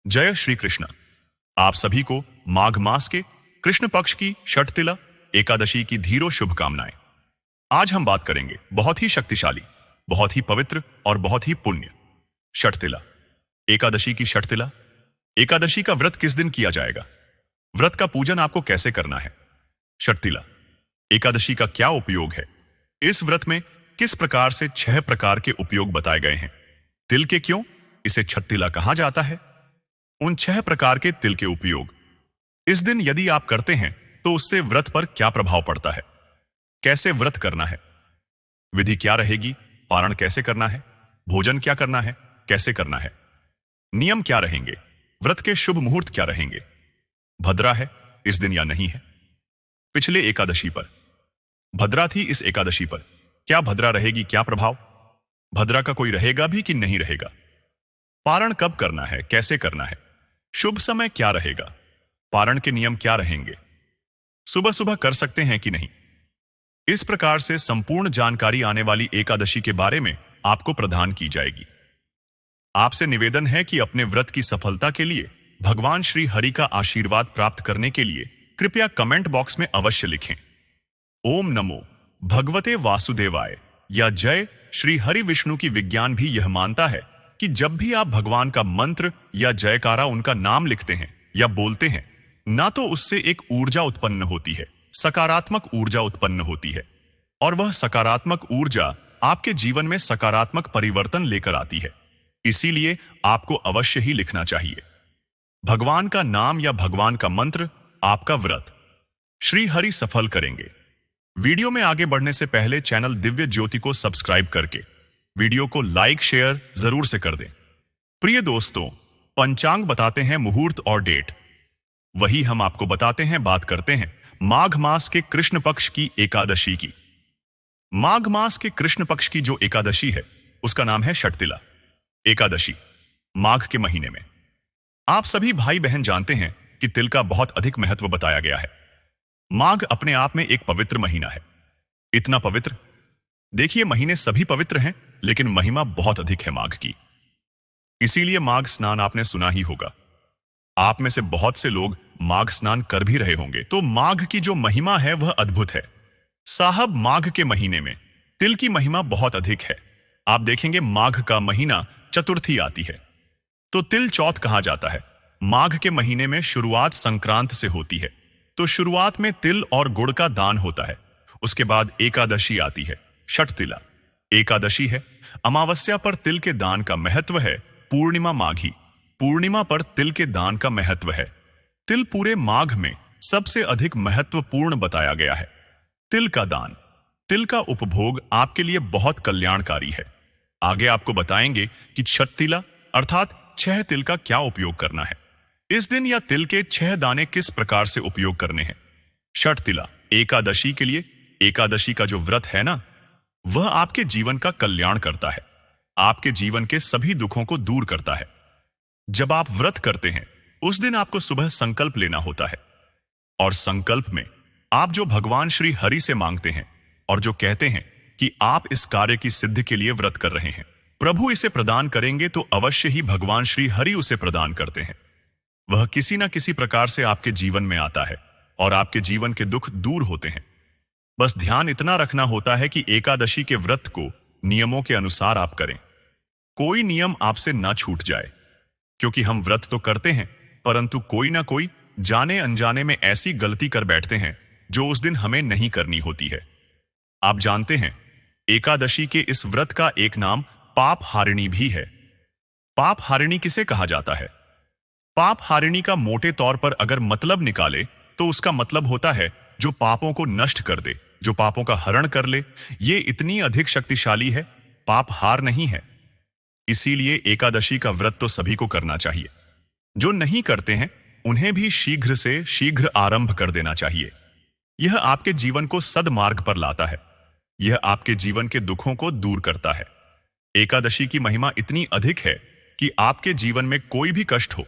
जय श्री कृष्ण। आप सभी को माघ मास के कृष्ण पक्ष की षटतिला एकादशी की धीरो शुभकामनाएं। आज हम बात करेंगे बहुत ही शक्तिशाली, बहुत ही पवित्र और बहुत ही पुण्य षटतिला एकादशी की षटतिला। एकादशी का व्रत किस दिन किया जाएगा? व्रत का पूजन आपको कैसे करना है? षटतिला एकादशी का क्या उपयोग है? इस व्रत में किस प्रकार से 6 प्रकार के उपयोग बताए गए हैं? तिल के क्यों इसे छठतिला कहा जाता है? उन 6 प्रकार के तिल के उपयोग इस दिन यदि आप करते हैं तो उससे व्रत पर क्या प्रभाव पड़ता है? कैसे व्रत करना है? विधि क्या रहेगी? पारण कैसे करना है? भोजन क्या करना है? कैसे करना है? नियम क्या रहेंगे? व्रत के शुभ मुहूर्त क्या रहेंगे? भद्रा है इस दिन या नहीं है? पिछले एकादशी पर भद्रा थी, इस एकादशी पर क्या भद्रा रहेगी? क्या प्रभाव? भद्रा का कोई रहेगा भी कि नहीं रहेगा? पारण कब करना है? कैसे करना है? शुभ समय क्या रहेगा? पारण के नियम क्या रहेंगे? सुबह सुबह कर सकते हैं कि नहीं? इस प्रकार से संपूर्ण जानकारी आने वाली एकादशी के बारे में आपको प्रदान की जाएगी। आपसे निवेदन है कि अपने व्रत की सफलता के लिए भगवान श्री हरि का आशीर्वाद प्राप्त करने के लिए कृपया कमेंट बॉक्स में अवश्य लिखें ओम नमो भगवते वासुदेवाय या जय श्री हरि। विष्णु की विज्ञान भी यह मानता है कि जब भी आप भगवान का मंत्र या जयकारा उनका नाम लिखते हैं या बोलते हैं, ना तो उससे एक ऊर्जा उत्पन्न होती है, सकारात्मक ऊर्जा उत्पन्न होती है, और वह सकारात्मक ऊर्जा आपके जीवन में सकारात्मक परिवर्तन लेकर आती है। इसीलिए आपको अवश्य ही लिखना चाहिए भगवान का नाम या भगवान का मंत्र। आपका व्रत श्री हरि सफल करेंगे। वीडियो में आगे बढ़ने से पहले चैनल दिव्य ज्योति को सब्सक्राइब करके वीडियो को लाइक शेयर जरूर से कर दें। प्रिय दोस्तों, पंचांग बताते हैं मुहूर्त और डेट, वही हम आपको बताते हैं, बात करते हैं माघ मास के कृष्ण पक्ष की एकादशी की। माघ मास के कृष्ण पक्ष की जो एकादशी है उसका नाम है षटतिला एकादशी। माघ के महीने में आप सभी भाई बहन जानते हैं कि तिल का बहुत अधिक महत्व बताया गया है। माघ अपने आप में एक पवित्र महीना है, इतना पवित्र। देखिए, महीने सभी पवित्र हैं, लेकिन महिमा बहुत अधिक है माघ की। इसीलिए माघ स्नान आपने सुना ही होगा। आप में से बहुत से लोग माघ स्नान कर भी रहे होंगे। तो माघ की जो महिमा है वह अद्भुत है साहब। माघ के महीने में तिल की महिमा बहुत अधिक है। आप देखेंगे माघ का महीना चतुर्थी आती है तो तिल चौथ कहा जाता है। माघ के महीने में शुरुआत संक्रांत से होती है, तो शुरुआत में तिल और गुड़ का दान होता है। उसके बाद एकादशी आती है, षटतिला एकादशी है। अमावस्या पर तिल के दान का महत्व है। पूर्णिमा माघी, पूर्णिमा पर तिल के दान का महत्व है। तिल पूरे माघ में सबसे अधिक महत्वपूर्ण बताया गया है। तिल का दान, तिल का उपभोग आपके लिए बहुत कल्याणकारी है। आगे आपको बताएंगे कि षटतिला अर्थात 6 तिल का क्या उपयोग करना है। इस दिन या तिल के 6 दाने किस प्रकार से उपयोग करने हैं। षटतिला एकादशी के लिए एकादशी का जो व्रत है ना, वह आपके जीवन का कल्याण करता है, आपके जीवन के सभी दुखों को दूर करता है। जब आप व्रत करते हैं उस दिन आपको सुबह संकल्प लेना होता है, और संकल्प में आप जो भगवान श्री हरि से मांगते हैं और जो कहते हैं कि आप इस कार्य की सिद्धि के लिए व्रत कर रहे हैं, प्रभु इसे प्रदान करेंगे, तो अवश्य ही भगवान श्री हरि उसे प्रदान करते हैं। वह किसी न किसी प्रकार से आपके जीवन में आता है और आपके जीवन के दुख दूर होते हैं। बस ध्यान इतना रखना होता है कि एकादशी के व्रत को नियमों के अनुसार आप करें, कोई नियम आपसे ना छूट जाए। क्योंकि हम व्रत तो करते हैं, परंतु कोई ना कोई जाने अनजाने में ऐसी गलती कर बैठते हैं जो उस दिन हमें नहीं करनी होती है। आप जानते हैं, एकादशी के इस व्रत का एक नाम पाप हारिणी भी है। पाप हारिणी किसे कहा जाता है? पाप हारिणी का मोटे तौर पर अगर मतलब निकाले तो उसका मतलब होता है जो पापों को नष्ट कर दे, जो पापों का हरण कर ले। ये इतनी अधिक शक्तिशाली है, पाप हार नहीं है। इसीलिए एकादशी का व्रत तो सभी को करना चाहिए। जो नहीं करते हैं उन्हें भी शीघ्र से शीघ्र आरंभ कर देना चाहिए। यह आपके जीवन को सद्मार्ग पर लाता है, यह आपके जीवन के दुखों को दूर करता है। एकादशी की महिमा इतनी अधिक है कि आपके जीवन में कोई भी कष्ट हो,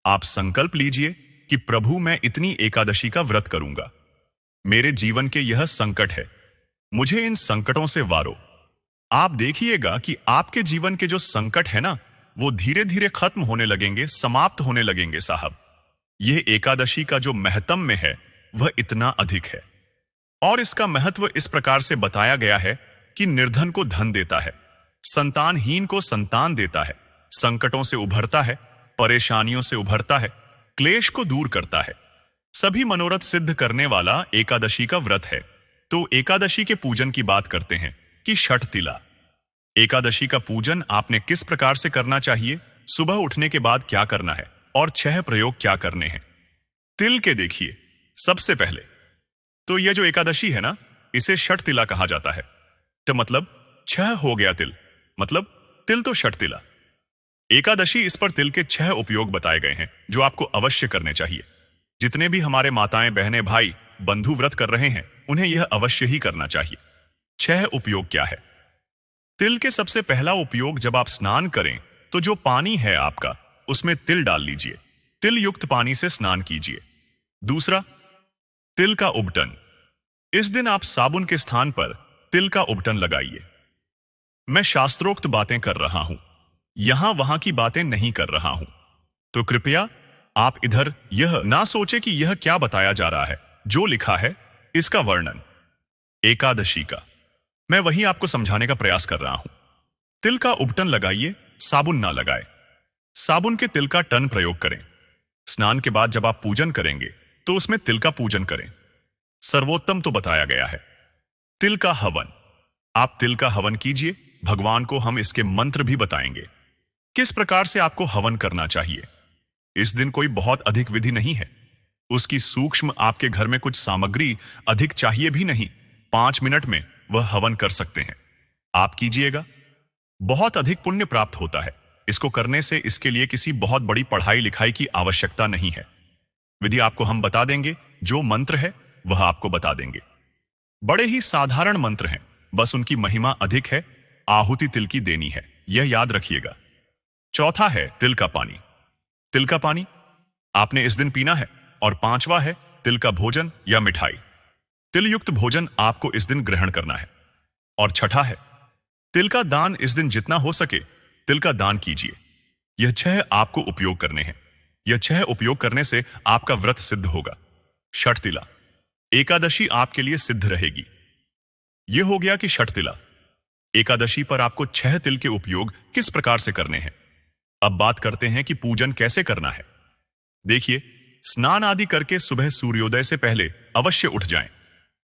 आप संकल्प लीजिए कि प्रभु मैं इतनी एकादशी का व्रत करूंगा, मेरे जीवन के यह संकट है, मुझे इन संकटों से वारो। आप देखिएगा कि आपके जीवन के जो संकट है ना, वो धीरे धीरे खत्म होने लगेंगे, समाप्त होने लगेंगे साहब। यह एकादशी का जो महत्म है वह इतना अधिक है। और इसका महत्व इस प्रकार से बताया गया है कि निर्धन को धन देता है, संतानहीन को संतान देता है, संकटों से उभरता है, परेशानियों से उभरता है, क्लेश को दूर करता है। सभी मनोरथ सिद्ध करने वाला एकादशी का व्रत है। तो एकादशी के पूजन की बात करते हैं कि छठ तिला। एकादशी का पूजन आपने किस प्रकार से करना चाहिए, सुबह उठने के बाद क्या करना है और 6 प्रयोग क्या करने हैं। तिल के देखिए, सबसे पहले तो यह जो एकादशी है ना, इसे छठ तिला कहा जाता है। तो मतलब 6 हो गया तिल, मतलब तिल तो छठ तिला। एकादशी, इस पर तिल के 6 उपयोग बताए गए हैं जो आपको अवश्य करने चाहिए। जितने भी हमारे माताएं, बहनें, भाई, बंधु व्रत कर रहे हैं, उन्हें यह अवश्य ही करना चाहिए। 6 उपयोग क्या है? तिल के सबसे पहला उपयोग, जब आप स्नान करें तो जो पानी है आपका, उसमें तिल डाल लीजिए। तिल युक्त पानी से स्नान कीजिए। दूसरा, तिल का उबटन। इस दिन आप साबुन के स्थान पर तिल का उबटन लगाइए। मैं शास्त्रोक्त बातें कर रहा हूं, यहां वहां की बातें नहीं कर रहा हूं, तो कृपया आप इधर यह ना सोचे कि यह क्या बताया जा रहा है। जो लिखा है इसका वर्णन एकादशी का मैं वही आपको समझाने का प्रयास कर रहा हूं। तिल का उबटन लगाइए, साबुन ना लगाए। साबुन के तिल का टन प्रयोग करें। स्नान के बाद जब आप पूजन करेंगे तो उसमें तिल का पूजन करें। सर्वोत्तम तो बताया गया है। तिल का हवन, आप तिल का हवन कीजिए। भगवान को हम इसके मंत्र भी बताएंगे, किस प्रकार से आपको हवन करना चाहिए। इस दिन कोई बहुत अधिक विधि नहीं है, उसकी सूक्ष्म आपके घर में कुछ सामग्री अधिक चाहिए भी नहीं। 5 मिनट में वह हवन कर सकते हैं। आप कीजिएगा, बहुत अधिक पुण्य प्राप्त होता है। इसको करने से इसके लिए किसी बहुत बड़ी पढ़ाई लिखाई की आवश्यकता नहीं है। विधि आपको हम बता देंगे, जो मंत्र है वह आपको बता देंगे। बड़े ही साधारण मंत्र हैं, बस उनकी महिमा अधिक है। आहुति तिल की देनी है, यह याद रखिएगा। चौथा है तिल का पानी। तिल का पानी आपने इस दिन पीना है। और 5वां है तिल का भोजन या मिठाई। तिल युक्त भोजन आपको इस दिन ग्रहण करना है। और छठा है तिल का दान। इस दिन जितना हो सके तिल का दान कीजिए। यह 6 आपको उपयोग करने हैं। यह 6 उपयोग करने से आपका व्रत सिद्ध होगा। छठ तिला एकादशी आपके लिए सिद्ध रहेगी। यह हो गया कि छठ तिला एकादशी पर आपको 6 तिल के उपयोग किस प्रकार से करने हैं। अब बात करते हैं कि पूजन कैसे करना है। देखिए, स्नान आदि करके सुबह सूर्योदय से पहले अवश्य उठ जाएं।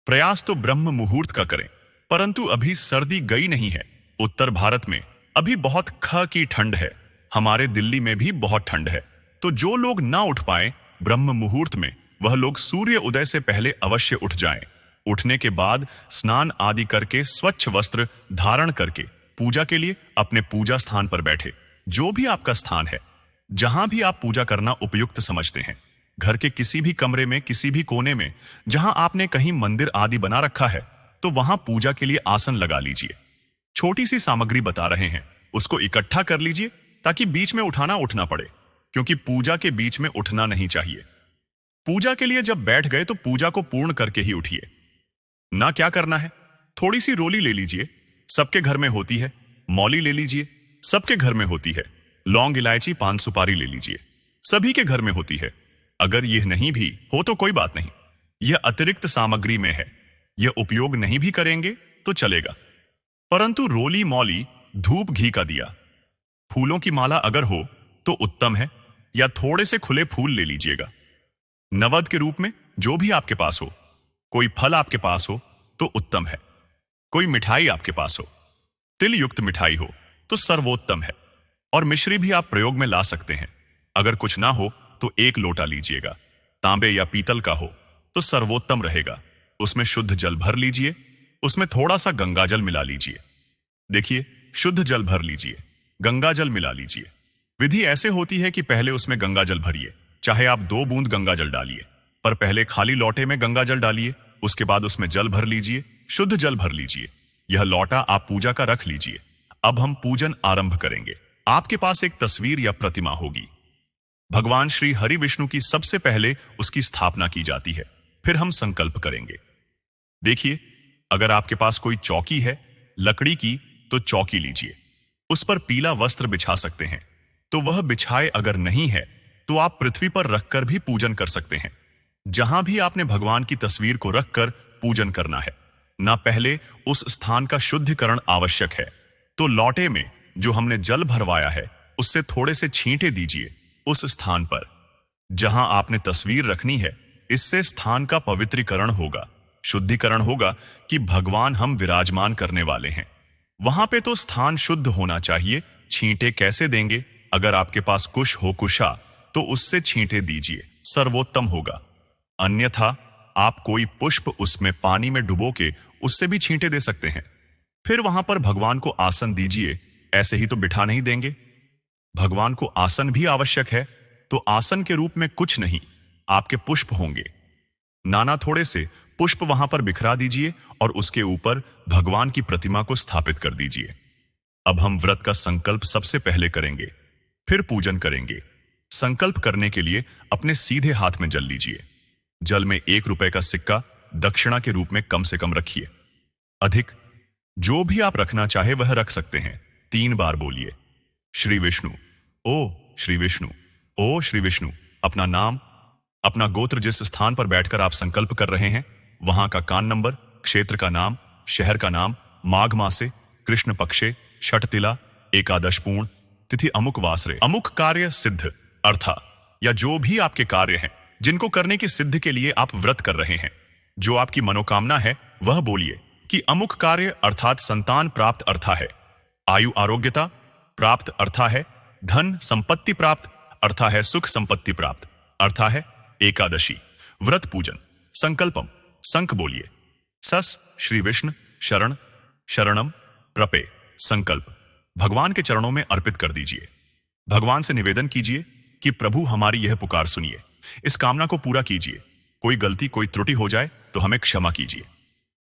प्रयास तो ब्रह्म मुहूर्त का करें, परंतु अभी सर्दी गई नहीं है। उत्तर भारत में अभी बहुत ख की ठंड है, हमारे दिल्ली में भी बहुत ठंड है। तो जो लोग ना उठ पाए ब्रह्म मुहूर्त में, वह लोग सूर्य उदय से पहले अवश्य उठ जाएं। उठने के बाद स्नान आदि करके स्वच्छ वस्त्र धारण करके पूजा के लिए अपने पूजा स्थान पर बैठे। जो भी आपका स्थान है, जहां भी आप पूजा करना उपयुक्त समझते हैं, घर के किसी भी कमरे में, किसी भी कोने में, जहां आपने कहीं मंदिर आदि बना रखा है, तो वहां पूजा के लिए आसन लगा लीजिए। छोटी सी सामग्री बता रहे हैं, उसको इकट्ठा कर लीजिए ताकि बीच में उठना पड़े, क्योंकि पूजा के बीच में उठना नहीं चाहिए। पूजा के लिए जब बैठ गए तो पूजा को पूर्ण करके ही उठिए। ना क्या करना है, थोड़ी सी रोली ले लीजिए, सबके घर में होती है। मौली ले लीजिए, सबके घर में होती है। लौंग, इलायची, पान सुपारी ले लीजिए, सभी के घर में होती है। अगर यह नहीं भी हो तो कोई बात नहीं, यह अतिरिक्त सामग्री में है, यह उपयोग नहीं भी करेंगे तो चलेगा। परंतु रोली, मौली, धूप, घी का दिया, फूलों की माला अगर हो तो उत्तम है, या थोड़े से खुले फूल ले लीजिएगा। नवद के रूप में जो भी आपके पास हो, कोई फल आपके पास हो तो उत्तम है। कोई मिठाई आपके पास हो, तिल युक्त मिठाई हो तो सर्वोत्तम है। और मिश्री भी आप प्रयोग में ला सकते हैं। अगर कुछ ना हो तो 1 लोटा लीजिएगा। तांबे या पीतल का हो तो सर्वोत्तम रहेगा। उसमें शुद्ध जल भर लीजिए, उसमें थोड़ा सा गंगाजल मिला लीजिए। देखिए, शुद्ध जल भर लीजिए, गंगाजल मिला लीजिए। विधि ऐसे होती है कि पहले उसमें गंगाजल भरिए, चाहे आप 2 बूंद गंगाजल डालिए, पर पहले खाली लोटे में गंगाजल डालिए, उसके बाद उसमें जल भर लीजिए, शुद्ध जल भर लीजिए। यह लोटा आप पूजा का रख लीजिए। अब हम पूजन आरंभ करेंगे। आपके पास एक तस्वीर या प्रतिमा होगी। भगवान श्री हरि विष्णु की सबसे पहले उसकी स्थापना की जाती है, फिर हम संकल्प करेंगे। देखिए, अगर आपके पास कोई चौकी है लकड़ी की तो चौकी लीजिए, उस पर पीला वस्त्र बिछा सकते हैं। तो वह बिछाए अगर नहीं है तो आप पृथ्वी पर रखकर भी पूजन कर सकते हैं। जहां भी आपने भगवान की तस्वीर को रखकर पूजन करना है ना, पहले उस स्थान का शुद्धिकरण आवश्यक है। तो लौटे में जो हमने जल भरवाया है उससे थोड़े से छींटे दीजिए उस स्थान पर जहां आपने तस्वीर रखनी है। इससे स्थान का पवित्रीकरण होगा, शुद्धिकरण होगा कि भगवान हम विराजमान करने वाले हैं। वहां पे तो स्थान शुद्ध होना चाहिए। छींटे कैसे देंगे? अगर आपके पास कुश हो, कुशा, तो उससे छींटे दीजिए, सर्वोत्तम होगा। अन्यथा आप कोई पुष्प उसमें पानी में डुबो के उससे भी छींटे दे सकते हैं। फिर वहां पर भगवान को आसन दीजिए। ऐसे ही तो बिठा नहीं देंगे, भगवान को आसन भी आवश्यक है। तो आसन के रूप में कुछ नहीं, आपके पुष्प होंगे। नाना थोड़े से पुष्प वहां पर बिखरा दीजिए और उसके ऊपर भगवान की प्रतिमा को स्थापित कर दीजिए। अब हम व्रत का संकल्प सबसे पहले करेंगे, फिर पूजन करेंगे। संकल्प करने के लिए अपने सीधे हाथ में जल लीजिए। जल में 1 रुपए का सिक्का दक्षिणा के रूप में कम से कम रखिए। अधिक जो भी आप रखना चाहे वह रख सकते हैं। 3 बार बोलिए, श्री विष्णु, ओ श्री विष्णु, ओ श्री विष्णु। अपना नाम, अपना गोत्र, जिस स्थान पर बैठकर आप संकल्प कर रहे हैं वहां का कान नंबर, क्षेत्र का नाम, शहर का नाम, माघ मासे, कृष्ण पक्षे, षटतिला, एकादश पूर्ण, तिथि अमुक वासरे, अमुक कार्य सिद्ध अर्थात या जो भी आपके कार्य हैं जिनको करने की सिद्ध के लिए आप व्रत कर रहे हैं, जो आपकी मनोकामना है वह बोलिए कि अमुक कार्य अर्थात संतान प्राप्त अर्था है, आयु आरोग्यता प्राप्त अर्था है, धन संपत्ति प्राप्त अर्था है, सुख संपत्ति प्राप्त अर्था है, एकादशी, व्रत पूजन, संकल्पम, संक बोलिए, सस श्री विष्णु शरण शरणम प्रपे, संकल्प भगवान के चरणों में अर्पित कर दीजिए। भगवान से निवेदन कीजिए कि प्रभु हमारी यह पुकार सुनिए, इस कामना को पूरा कीजिए। कोई गलती, कोई त्रुटि हो जाए तो हमें क्षमा कीजिए।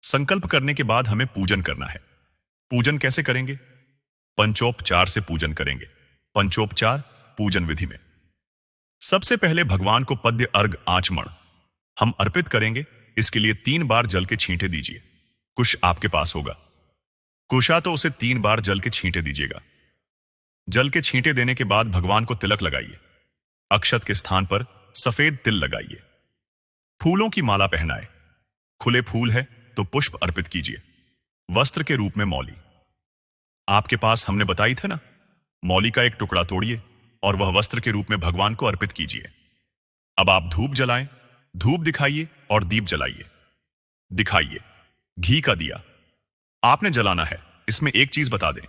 संकल्प करने के बाद हमें पूजन करना है। पूजन कैसे करेंगे? पंचोपचार से पूजन करेंगे। पंचोपचार पूजन विधि में सबसे पहले भगवान को पद्य, अर्घ, आचमन हम अर्पित करेंगे। इसके लिए 3 बार जल के छींटे दीजिए। कुश आपके पास होगा, कुशा तो उसे 3 बार जल के छींटे दीजिएगा। जल के छींटे देने के बाद भगवान को तिलक लगाइए। अक्षत के स्थान पर सफेद तिल लगाइए। फूलों की माला पहनाए। खुले फूल है तो पुष्प अर्पित कीजिए। वस्त्र के रूप में मौली आपके पास हमने बताई थे ना, मौली का एक टुकड़ा तोड़िए और वह वस्त्र के रूप में भगवान को अर्पित कीजिए। अब आप धूप जलाएं, धूप दिखाइए और दीप जलाइए। दिखाइए घी का दिया आपने जलाना है। इसमें एक चीज बता दें,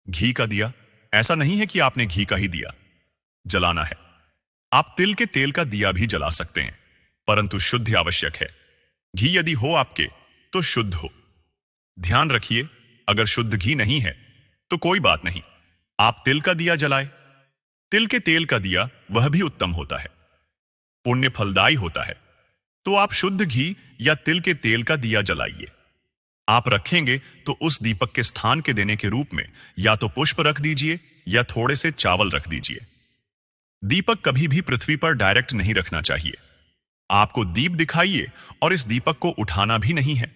घी का दिया ऐसा नहीं है कि आपने घी का ही दिया जलाना है। आप तिल के तेल का दिया भी जला सकते हैं, परंतु शुद्धि आवश्यक है। घी यदि हो आपके तो शुद्ध हो। ध्यान रखिए, अगर शुद्ध घी नहीं है तो कोई बात नहीं, आप तिल का दिया जलाए। तिल के तेल का दिया वह भी उत्तम होता है, पुण्य फलदायी होता है। तो आप शुद्ध घी या तिल के तेल का दिया जलाइए। आप रखेंगे तो उस दीपक के स्थान के देने के रूप में या तो पुष्प रख दीजिए या थोड़े से चावल रख दीजिए। दीपक कभी भी पृथ्वी पर डायरेक्ट नहीं रखना चाहिए। आपको दीप दिखाइए और इस दीपक को उठाना भी नहीं है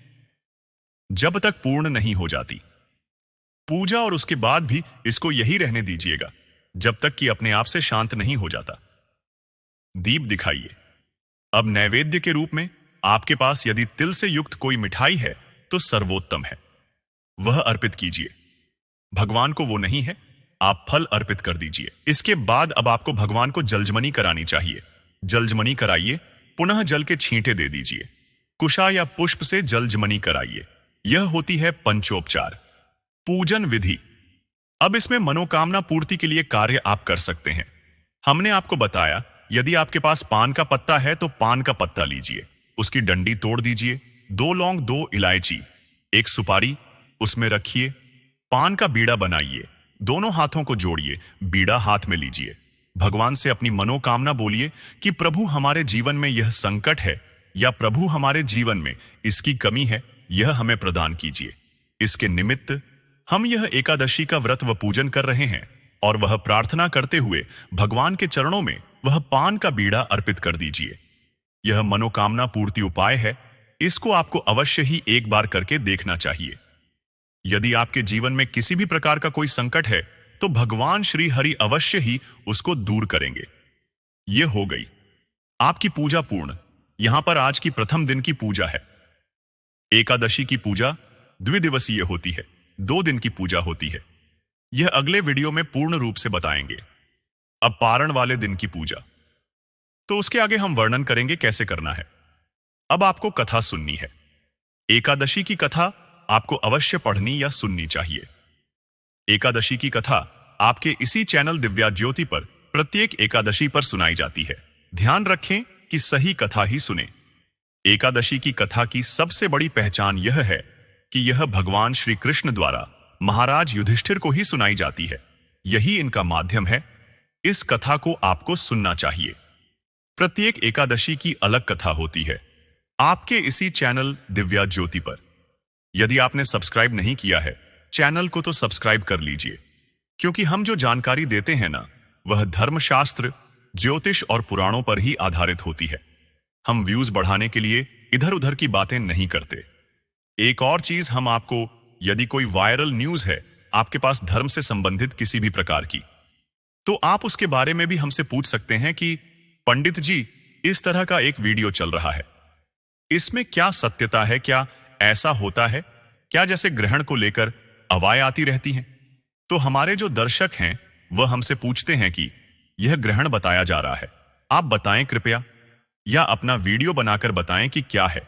जब तक पूर्ण नहीं हो जाती पूजा, और उसके बाद भी इसको यही रहने दीजिएगा जब तक कि अपने आप से शांत नहीं हो जाता। दीप दिखाइए। अब नैवेद्य के रूप में आपके पास यदि तिल से युक्त कोई मिठाई है तो सर्वोत्तम है, वह अर्पित कीजिए। भगवान को वो नहीं है, आप फल अर्पित कर दीजिए। इसके बाद अब आपको भगवान को जलजमनी करानी चाहिए। जलजमनी कराइए, पुनः जल के छींटे दे दीजिए। कुशा या पुष्प से जलजमनी कराइए। यह होती है पंचोपचार पूजन विधि। अब इसमें मनोकामना पूर्ति के लिए कार्य आप कर सकते हैं। हमने आपको बताया, यदि आपके पास पान का पत्ता है तो पान का पत्ता लीजिए, उसकी डंडी तोड़ दीजिए, 2 लौंग, 2 इलायची, 1 सुपारी उसमें रखिए। पान का बीड़ा बनाइए, दोनों हाथों को जोड़िए, बीड़ा हाथ में लीजिए। भगवान से अपनी मनोकामना बोलिए कि प्रभु हमारे जीवन में यह संकट है या प्रभु हमारे जीवन में इसकी कमी है, यह हमें प्रदान कीजिए। इसके निमित्त हम यह एकादशी का व्रत व पूजन कर रहे हैं और वह प्रार्थना करते हुए भगवान के चरणों में वह पान का बीड़ा अर्पित कर दीजिए। यह मनोकामना पूर्ति उपाय है, इसको आपको अवश्य ही एक बार करके देखना चाहिए। यदि आपके जीवन में किसी भी प्रकार का कोई संकट है तो भगवान श्री हरि अवश्य ही उसको दूर करेंगे। ये हो गई आपकी पूजा पूर्ण। यहां पर आज की प्रथम दिन की पूजा है। एकादशी की पूजा द्विदिवसीय होती है, 2 दिन की पूजा होती है। यह अगले वीडियो में पूर्ण रूप से बताएंगे। अब पारण वाले दिन की पूजा, तो उसके आगे हम वर्णन करेंगे कैसे करना है। अब आपको कथा सुननी है। एकादशी की कथा आपको अवश्य पढ़नी या सुननी चाहिए। एकादशी की कथा आपके इसी चैनल दिव्या ज्योति पर प्रत्येक एकादशी पर सुनाई जाती है। ध्यान रखें कि सही कथा ही सुने। एकादशी की कथा की सबसे बड़ी पहचान यह है कि यह भगवान श्री कृष्ण द्वारा महाराज युधिष्ठिर को ही सुनाई जाती है। यही इनका माध्यम है। इस कथा को आपको सुनना चाहिए। प्रत्येक एकादशी की अलग कथा होती है आपके इसी चैनल दिव्या ज्योति पर। यदि आपने सब्सक्राइब नहीं किया है चैनल को, तो सब्सक्राइब कर लीजिए, क्योंकि हम जो जानकारी देते हैं ना, वह धर्मशास्त्र, ज्योतिष और पुराणों पर ही आधारित होती है। हम व्यूज बढ़ाने के लिए इधर उधर की बातें नहीं करते। एक और चीज, हम आपको, यदि कोई वायरल न्यूज है आपके पास धर्म से संबंधित किसी भी प्रकार की, तो आप उसके बारे में भी हमसे पूछ सकते हैं कि पंडित जी, इस तरह का एक वीडियो चल रहा है, इसमें क्या सत्यता है? क्या ऐसा होता है क्या जैसे ग्रहण को लेकर अवाएं आती रहती हैं? तो हमारे जो दर्शक हैं वह हमसे पूछते हैं कि यह ग्रहण बताया जा रहा है, आप बताएं कृपया, या अपना वीडियो बनाकर बताएं कि क्या है,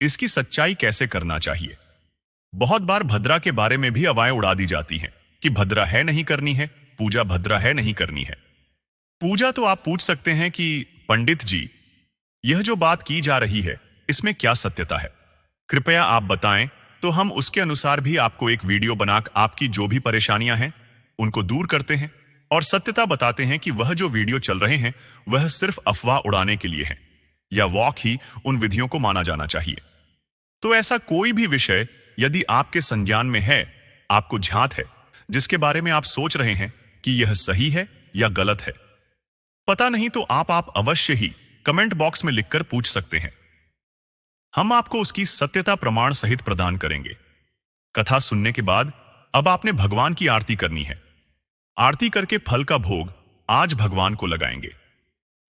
इसकी सच्चाई कैसे करना चाहिए। बहुत बार भद्रा के बारे में भी अवाएं उड़ा दी जाती हैं कि भद्रा है नहीं करनी है, पूजा भद्रा है नहीं करनी है। पूजा तो आप पूछ सकते हैं कि पंडित जी, यह जो बात की जा रही है इसमें क्या सत्यता है, कृपया आप बताएं, तो हम उसके अनुसार भी आपको एक वीडियो बनाकर आपकी जो भी परेशानियां हैं उनको दूर करते हैं और सत्यता बताते हैं कि वह जो वीडियो चल रहे हैं वह सिर्फ अफवाह उड़ाने के लिए है, या वॉक ही उन विधियों को माना जाना चाहिए। तो ऐसा कोई भी विषय यदि आपके संज्ञान में है, आपको झांत है, जिसके बारे में आप सोच रहे हैं कि यह सही है या गलत है, पता नहीं, तो आप अवश्य ही कमेंट बॉक्स में लिखकर पूछ सकते हैं। हम आपको उसकी सत्यता प्रमाण सहित प्रदान करेंगे। कथा सुनने के बाद अब आपने भगवान की आरती करनी है। आरती करके फल का भोग आज भगवान को लगाएंगे।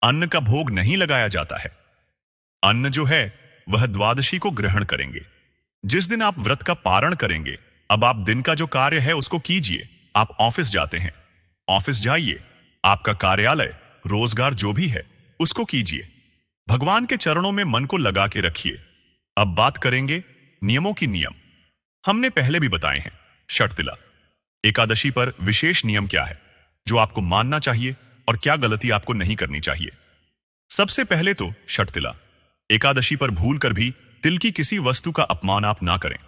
अन्न का भोग नहीं लगाया जाता है। अन्न जो है वह द्वादशी को ग्रहण करेंगे, जिस दिन आप व्रत का पारण करेंगे। अब आप दिन का जो कार्य है उसको कीजिए। आप ऑफिस जाते हैं, ऑफिस जाइए, आपका कार्यालय, रोजगार जो भी है उसको कीजिए। भगवान के चरणों में मन को लगा के रखिए। अब बात करेंगे नियमों की। नियम हमने पहले भी बताए हैं। षटतिला एकादशी पर विशेष नियम क्या है जो आपको मानना चाहिए और क्या गलती आपको नहीं करनी चाहिए। सबसे पहले तो षटतिला एकादशी पर भूल कर भी तिल की किसी वस्तु का अपमान आप ना करें।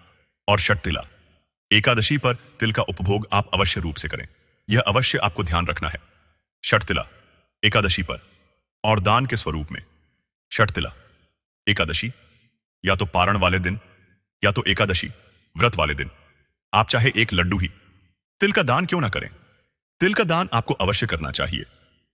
और षटतिला एकादशी पर तिल का उपभोग आप अवश्य रूप से करें, यह अवश्य आपको ध्यान रखना है। षटतिला एकादशी पर और दान के स्वरूप में। षटतिला एकादशी या तो पारण वाले दिन या तो एकादशी व्रत वाले दिन आप चाहे एक लड्डू ही तिल का दान क्यों ना करें। तिल का दान आपको अवश्य करना चाहिए।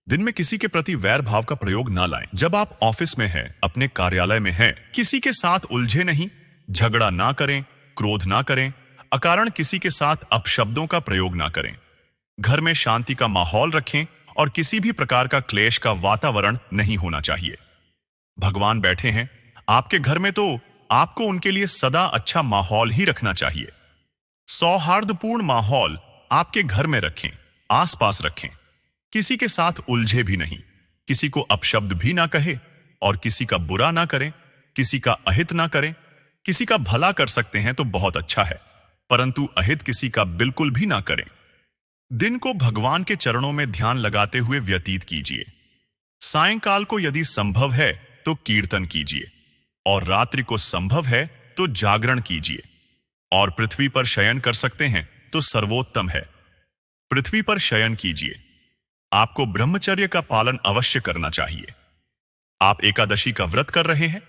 दिन में किसी के प्रति वैर भाव का प्रयोग ना लाएं। जब आप ऑफिस में हैं, अपने कार्यालय में हैं, किसी के साथ उलझे नहीं, झगड़ा ना करें, क्रोध ना करें, अकारण किसी के साथ अपशब्दों का प्रयोग ना करें। घर में शांति का माहौल रखें और किसी भी प्रकार का क्लेश का वातावरण नहीं होना चाहिए। भगवान बैठे हैं आपके घर में, तो आपको उनके लिए सदा अच्छा माहौल ही रखना चाहिए। सौहार्दपूर्ण माहौल आपके घर में रखें, आसपास रखें। किसी के साथ उलझे भी नहीं, किसी को अपशब्द भी ना कहे और किसी का बुरा ना करें, किसी का अहित ना करें। किसी का भला कर सकते हैं तो बहुत अच्छा है, परंतु अहित किसी का बिल्कुल भी ना करें। दिन को भगवान के चरणों में ध्यान लगाते हुए व्यतीत कीजिए। सायंकाल को यदि संभव है तो कीर्तन कीजिए और रात्रि को संभव है तो जागरण कीजिए। और पृथ्वी पर शयन कर सकते हैं तो सर्वोत्तम है। पृथ्वी पर शयन कीजिए। आपको ब्रह्मचर्य का पालन अवश्य करना चाहिए। आप एकादशी का व्रत कर रहे हैं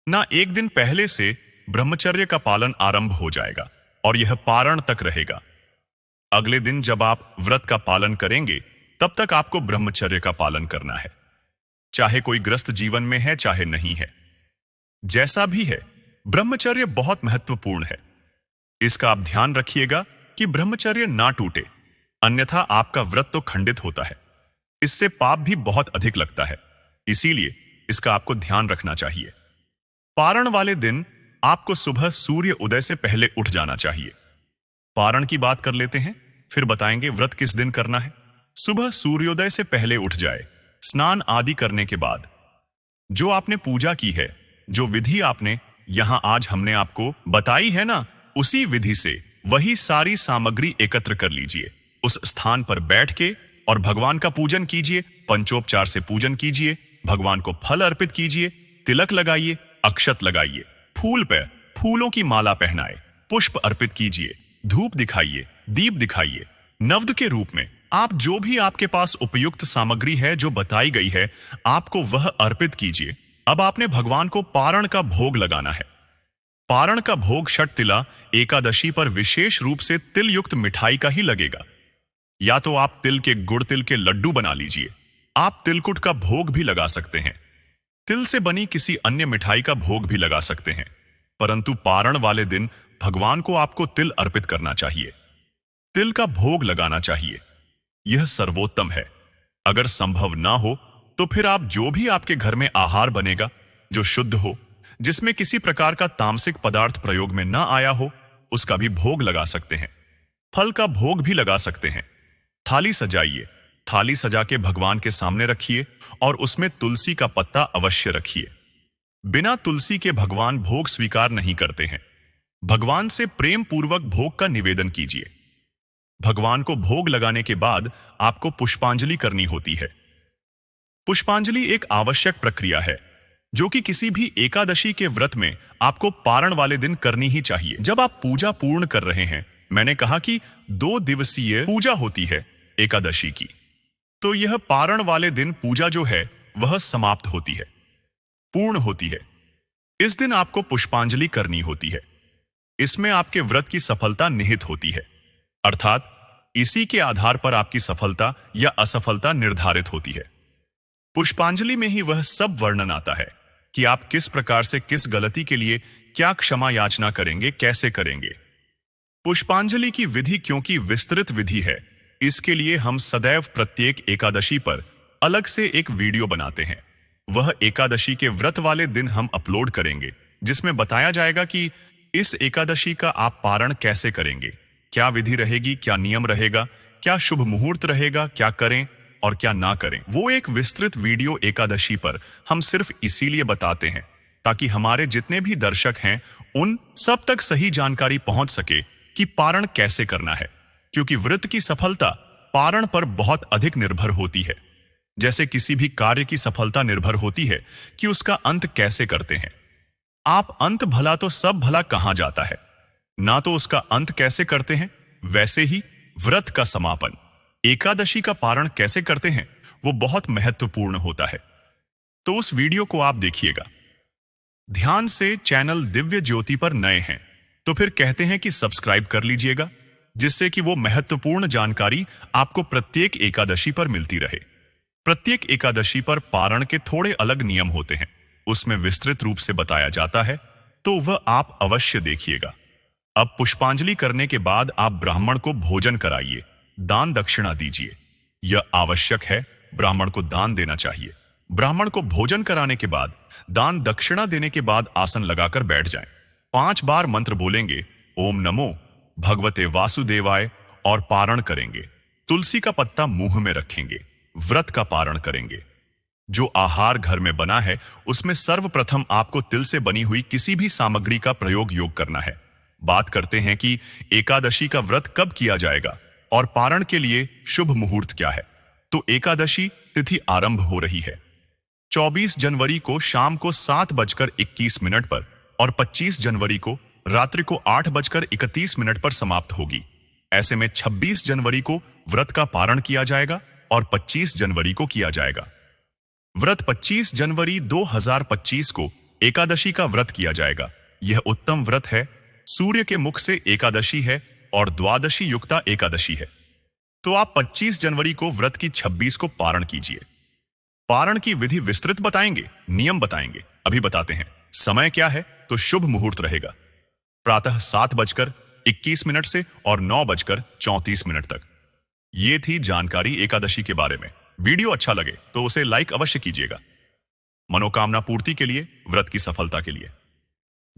ना, एक दिन पहले से ब्रह्मचर्य का पालन आरंभ हो जाएगा और यह पारण तक रहेगा। अगले दिन जब आप व्रत का पालन करेंगे तब तक आपको ब्रह्मचर्य का पालन करना है, चाहे कोई ग्रस्त जीवन में है चाहे नहीं है। जैसा भी है, ब्रह्मचर्य बहुत महत्वपूर्ण है। इसका आप ध्यान रखिएगा कि ब्रह्मचर्य ना टूटे। अन्यथा आपका व्रत तो खंडित होता है। इससे पाप भी बहुत अधिक लगता है, इसीलिए इसका आपको ध्यान रखना चाहिए। पारण वाले दिन आपको सुबह सूर्य उदय से पहले उठ जाना चाहिए। पारण की बात कर लेते हैं, फिर बताएंगे व्रत किस दिन करना है। सुबह सूर्योदय से पहले उठ जाए, स्नान आदि करने के बाद जो आपने पूजा की है, जो विधि आपने यहां आज हमने आपको बताई है ना, उसी विधि से वही सारी सामग्री एकत्र कर लीजिए। उस स्थान पर बैठ के और भगवान का पूजन कीजिए, पंचोपचार से पूजन कीजिए, भगवान को फल अर्पित कीजिए, तिलक लगाइए, अक्षत लगाइए, फूल पे फूलों की माला पहनाए, पुष्प अर्पित कीजिए, धूप दिखाइए, दीप दिखाइए। नवद के रूप में आप जो भी आपके पास उपयुक्त सामग्री है जो बताई गई है, आपको वह अर्पित कीजिए। अब आपने भगवान को पारण का भोग लगाना है। पारण का भोग षटतिला एकादशी पर विशेष रूप से तिल युक्त मिठाई का ही लगेगा। या तो आप तिल के गुड़ तिल के लड्डू बना लीजिए, आप तिलकुट का भोग भी लगा सकते हैं, तिल से बनी किसी अन्य मिठाई का भोग भी लगा सकते हैं, परंतु पारण वाले दिन भगवान को आपको तिल अर्पित करना चाहिए, तिल का भोग लगाना चाहिए। यह सर्वोत्तम है। अगर संभव ना हो तो फिर आप जो भी आपके घर में आहार बनेगा जो शुद्ध हो, जिसमें किसी प्रकार का तामसिक पदार्थ प्रयोग में ना आया हो, उसका भी भोग लगा सकते हैं। फल का भोग भी लगा सकते हैं। थाली सजाइए, थाली सजा के भगवान के सामने रखिए और उसमें तुलसी का पत्ता अवश्य रखिए। बिना तुलसी के भगवान भोग स्वीकार नहीं करते हैं। भगवान से प्रेम पूर्वक भोग का निवेदन कीजिए। भगवान को भोग लगाने के बाद आपको पुष्पांजलि करनी होती है। पुष्पांजलि एक आवश्यक प्रक्रिया है जो कि किसी भी एकादशी के व्रत में आपको पारण वाले दिन करनी ही चाहिए। जब आप पूजा पूर्ण कर रहे हैं, मैंने कहा कि 2 दिवसीय पूजा होती है एकादशी की, तो यह पारण वाले दिन पूजा जो है वह समाप्त होती है, पूर्ण होती है। इस दिन आपको पुष्पांजलि करनी होती है। इसमें आपके व्रत की सफलता निहित होती है, अर्थात इसी के आधार पर आपकी सफलता या असफलता निर्धारित होती है। पुष्पांजलि में ही वह सब वर्णन आता है कि आप किस प्रकार से किस गलती के लिए क्या क्षमा याचना करेंगे, कैसे करेंगे। पुष्पांजलि की विधि क्योंकि विस्तृत विधि है, इसके लिए हम सदैव प्रत्येक एकादशी पर अलग से एक वीडियो बनाते हैं। वह एकादशी के व्रत वाले दिन हम अपलोड करेंगे, जिसमें बताया जाएगा कि इस एकादशी का आप पारण कैसे करेंगे, क्या विधि रहेगी, क्या नियम रहेगा, क्या शुभ मुहूर्त रहेगा, क्या करें और क्या ना करें। वो एक विस्तृत वीडियो एकादशी पर हम सिर्फ इसीलिए बताते हैं ताकि हमारे जितने भी दर्शक हैं उन सब तक सही जानकारी पहुंच सके कि पारण कैसे करना है, क्योंकि व्रत की सफलता पारण पर बहुत अधिक निर्भर होती है। जैसे किसी भी कार्य की सफलता निर्भर होती है कि उसका अंत कैसे करते हैं। आप अंत भला तो सब भला कहा जाता है, ना तो उसका अंत कैसे करते हैं। वैसे ही व्रत का समापन, एकादशी का पारण कैसे करते हैं, वो बहुत महत्वपूर्ण होता है। तो उस वीडियो को आप देखिएगा। ध्यान से चैनल दिव्य ज्योति पर नए हैं तो फिर कहते हैं कि सब्सक्राइब कर लीजिएगा, जिससे कि वो महत्वपूर्ण जानकारी आपको प्रत्येक एकादशी पर मिलती रहे। प्रत्येक एकादशी पर पारण के थोड़े अलग नियम होते हैं, उसमें विस्तृत रूप से बताया जाता है, तो वह आप अवश्य देखिएगा। अब पुष्पांजलि करने के बाद आप ब्राह्मण को भोजन कराइए, दान दक्षिणा दीजिए। यह आवश्यक है, ब्राह्मण को दान देना चाहिए। ब्राह्मण को भोजन कराने के बाद, दान दक्षिणा देने के बाद आसन लगाकर बैठ जाएं। 5 बार मंत्र बोलेंगे, ओम नमो भगवते वासुदेवाय, और पारण करेंगे। तुलसी का पत्ता मुंह में रखेंगे, व्रत का पारण करेंगे। जो आहार घर में बना है उसमें सर्वप्रथम आपको तिल से बनी हुई किसी भी सामग्री का प्रयोग योग करना है। बात करते हैं कि एकादशी का व्रत कब किया जाएगा और पारण के लिए शुभ मुहूर्त क्या है। तो एकादशी तिथि आरंभ हो रही है 24 जनवरी को शाम को 7:21 पर और 25 जनवरी को रात्रि को 8:31 पर समाप्त होगी। ऐसे में 26 जनवरी को व्रत का पारण किया जाएगा और 25 जनवरी को किया जाएगा। व्रत 25 जनवरी 2025 को एकादशी का व्रत किया जाएगा। यह उत्तम व्रत है, सूर्य के मुख से एकादशी है और द्वादशी युक्ता एकादशी है। तो आप 25 जनवरी को व्रत की 26 को पारण कीजिए। पारण की विधि विस्तृत बताएंगे, नियम बताएंगे। अभी बताते हैं समय क्या है। तो शुभ मुहूर्त रहेगा प्रातः 7:21 से और 9:34 तक। ये थी जानकारी एकादशी के बारे में। वीडियो अच्छा लगे तो उसे लाइक अवश्य कीजिएगा। मनोकामना पूर्ति के लिए, व्रत की सफलता के लिए।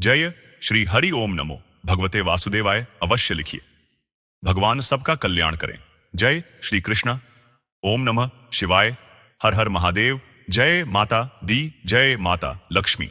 जय श्री हरि ओम नमो भगवते वासुदेवाय अवश्य लिखिए। भगवान सबका कल्याण करें। जय श्री कृष्ण। ओम नमः शिवाय। हर हर महादेव। जय माता दी, जय माता लक्ष्मी।